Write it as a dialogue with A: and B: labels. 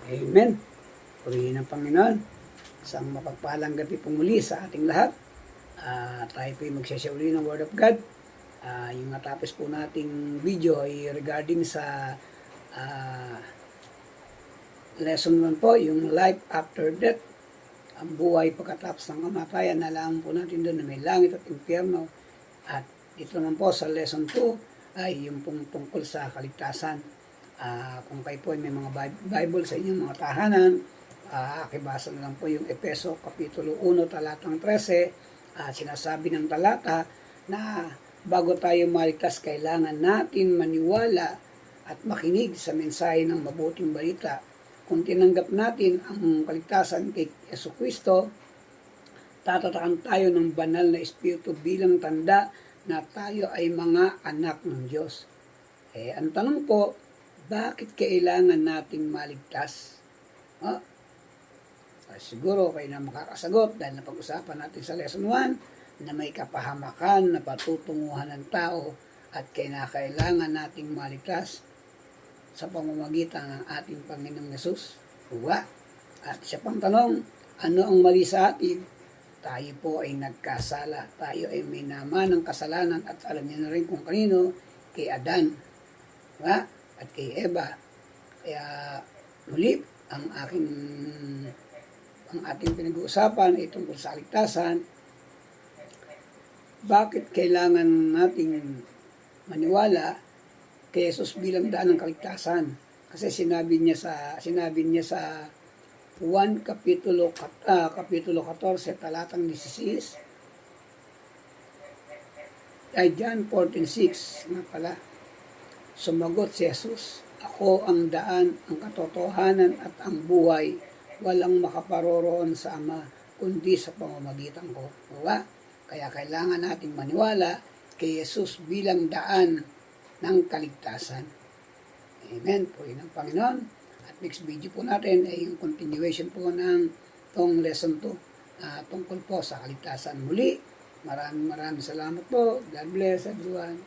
A: Amen. Purihin ng Panginoon. Isang mapagpalang gabi po muli sa ating lahat. Tayo po ay magsasya uli ng Word of God. Yung natapos po nating video ay regarding sa lesson 1 po, yung life after death. Ang buhay pagkatapos ng kamatayan. Nalaman po natin doon na may langit at impyerno. At dito naman po sa lesson 2 ay yung pong tungkol sa kaligtasan. Kung kayo po ay may mga Bible sa inyong mga tahanan, akibasa na lang po yung Efeso Kapitulo 1, talatang 13. Sinasabi ng talata na bago tayo maligtas, kailangan natin maniwala at makinig sa mensahe ng mabuting balita. Kung tinanggap natin ang kaligtasan kay Jesucristo, tatatakan tayo ng banal na espiritu bilang tanda na tayo ay mga anak ng Diyos. Ang tanong po, bakit kailangan nating maligtas? Siguro kayo na makakasagot dahil napag-usapan natin sa lesson 1 na may kapahamakan na patutunguhan ng tao at kailangan nating maligtas sa pamamagitan ng ating Panginoong Yesus. At siya pang tanong, ano ang mali sa atin? Tayo po ay nagkasala. Tayo ay may naman ng kasalanan at alam niyo na rin kung kanino, kay Adan. At kay Eva. Kaya muli, ang ating pinag-uusapan ay tungkol sa kaligtasan. Bakit kailangan nating maniwala kay Jesus bilang daan ng kaligtasan? Kasi sinabi niya sa 1 Kapitulo 14, talatang 16, ay John 14:6 nga pala. Sumagot si Jesus, ako ang daan, ang katotohanan at ang buhay. Walang makaparoroon sa Ama, kundi sa pamamagitan ko. Kaya kailangan nating maniwala kay Jesus bilang daan ng kaligtasan. Amen. Purihin ng Panginoon. At next video po natin ay yung continuation po ng tong lesson 2 tungkol po sa kaligtasan. Muli, maraming salamat po. God bless everyone.